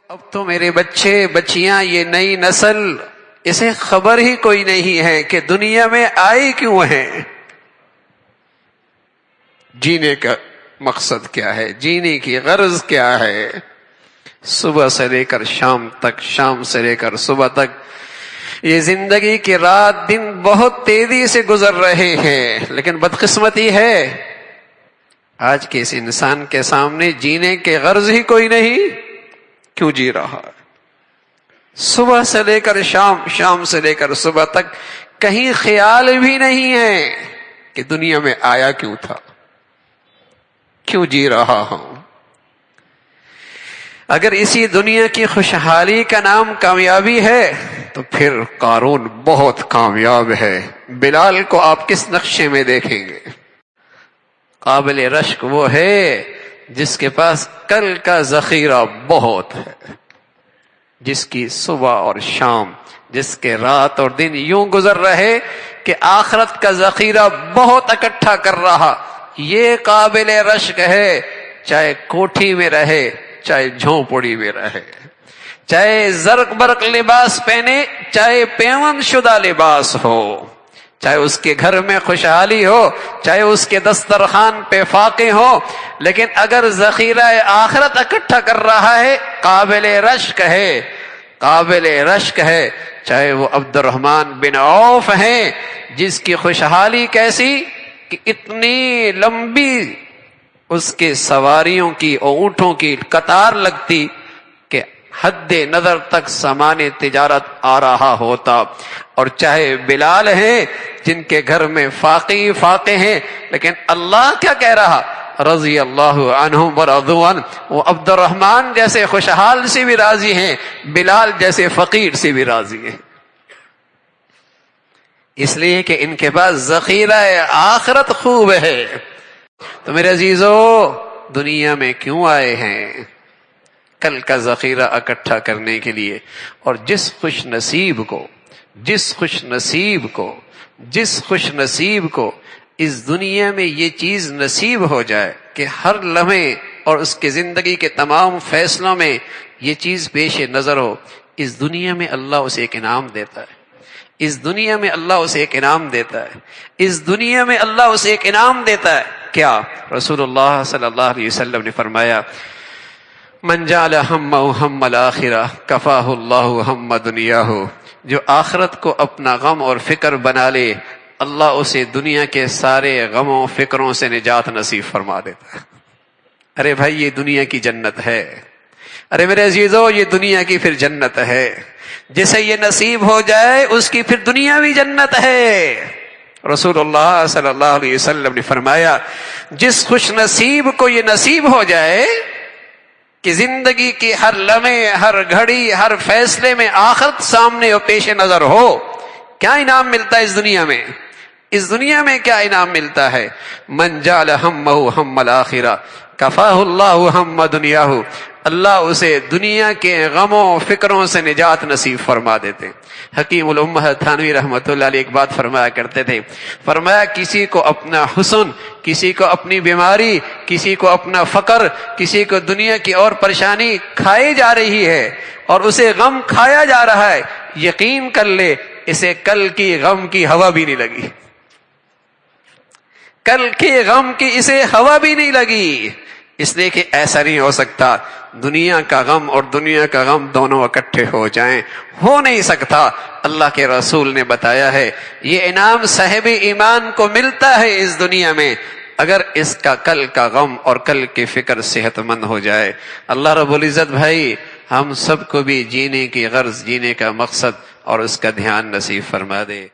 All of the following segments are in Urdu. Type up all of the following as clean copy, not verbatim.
اب تو میرے بچے بچیاں یہ نئی نسل اسے خبر ہی کوئی نہیں ہے کہ دنیا میں آئی کیوں ہیں، جینے کا مقصد کیا ہے، جینے کی غرض کیا ہے۔ صبح سے لے کر شام تک، شام سے لے کر صبح تک، یہ زندگی کی رات دن بہت تیزی سے گزر رہے ہیں، لیکن بدقسمتی ہے آج کے اس انسان کے سامنے جینے کے غرض ہی کوئی نہیں۔ کیوں جی رہا ہے؟ صبح سے لے کر شام، شام سے لے کر صبح تک کہیں خیال بھی نہیں ہے کہ دنیا میں آیا کیوں تھا، کیوں جی رہا ہوں۔ اگر اسی دنیا کی خوشحالی کا نام کامیابی ہے تو پھر قارون بہت کامیاب ہے۔ بلال کو آپ کس نقشے میں دیکھیں گے؟ قابل رشک وہ ہے جس کے پاس کل کا ذخیرہ بہت ہے، جس کی صبح اور شام، جس کے رات اور دن یوں گزر رہے کہ آخرت کا ذخیرہ بہت اکٹھا کر رہا، یہ قابل رشک ہے، چاہے کوٹھی میں رہے، چاہے جھونپڑی میں رہے، چاہے زرق برق لباس پہنے، چاہے پیوند شدہ لباس ہو، چاہے اس کے گھر میں خوشحالی ہو، چاہے اس کے دسترخوان پہ فاقے ہو، لیکن اگر ذخیرہ آخرت اکٹھا کر رہا ہے قابل رشک ہے، قابل رشک ہے۔ چاہے وہ عبد الرحمن بن عوف ہیں جس کی خوشحالی کیسی کہ اتنی لمبی اس کے سواریوں کی اور اونٹوں کی قطار لگتی کہ حد نظر تک سامان تجارت آ رہا ہوتا، اور چاہے بلال ہیں جن کے گھر میں فاقے فاقے ہیں، لیکن اللہ کیا کہہ رہا؟ رضی اللہ عنہم ورضوا عنہ، وہ عبد الرحمن جیسے خوشحال سے بھی راضی ہیں، بلال جیسے فقیر سے بھی راضی ہیں، اس لیے کہ ان کے پاس ذخیرہ آخرت خوب ہے۔ تو میرے عزیزو، دنیا میں کیوں آئے ہیں؟ کل کا ذخیرہ اکٹھا کرنے کے لیے۔ اور جس خوش نصیب کو اس دنیا میں یہ چیز نصیب ہو جائے کہ ہر لمحے اور اس کے زندگی کے تمام فیصلوں میں یہ چیز پیش نظر ہو، اس دنیا میں اللہ اسے ایک انعام دیتا ہے، اس دنیا میں اللہ اسے ایک انعام دیتا ہے، اس دنیا میں اللہ اسے ایک انعام دیتا ہے۔ کیا؟ رسول اللہ صلی اللہ علیہ وسلم نے فرمایا، من جعل ہمہ ہم الآخرہ کفاہ اللہ ہم دنیاہ، جو آخرت کو اپنا غم اور فکر بنا لے اللہ اسے دنیا کے سارے غموں فکروں سے نجات نصیب فرما دیتا ہے۔ ارے بھائی، یہ دنیا کی جنت ہے، ارے میرے عزیزو، یہ دنیا کی پھر جنت ہے، جسے یہ نصیب ہو جائے اس کی پھر دنیاوی جنت ہے۔ رسول اللہ صلی اللہ علیہ وسلم نے فرمایا، جس خوش نصیب کو یہ نصیب ہو جائے کہ زندگی کی ہر لمحے، ہر گھڑی، ہر فیصلے میں آخرت سامنے اور پیش نظر ہو، کیا انعام ملتا ہے اس دنیا میں؟ اس دنیا میں کیا انعام ملتا ہے؟ من جعل ہمہ ہم الآخرہ کفاہ اللہ ہم دنیاہ، اللہ اسے دنیا کے غموں فکروں سے نجات نصیب فرما دیتے۔ حکیم الامہ تھانوی رحمۃ اللہ علیہ ایک بات فرمایا کرتے تھے، فرمایا کسی کو اپنا حسن، کسی کو اپنی بیماری، کسی کو اپنا فقر، کسی کو دنیا کی اور پریشانی کھائی جا رہی ہے اور اسے غم کھایا جا رہا ہے، یقین کر لے اسے کل کی غم کی ہوا بھی نہیں لگی، کل کے غم کی اسے ہوا بھی نہیں لگی، اس لیے کہ ایسا نہیں ہو سکتا دنیا کا غم اور دنیا کا غم دونوں اکٹھے ہو جائیں، ہو نہیں سکتا۔ اللہ کے رسول نے بتایا ہے یہ انعام صاحب ایمان کو ملتا ہے اس دنیا میں اگر اس کا کل کا غم اور کل کی فکر صحت مند ہو جائے۔ اللہ رب العزت بھائی ہم سب کو بھی جینے کی غرض، جینے کا مقصد اور اس کا دھیان نصیب فرما دے۔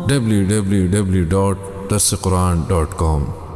www.darsequran.com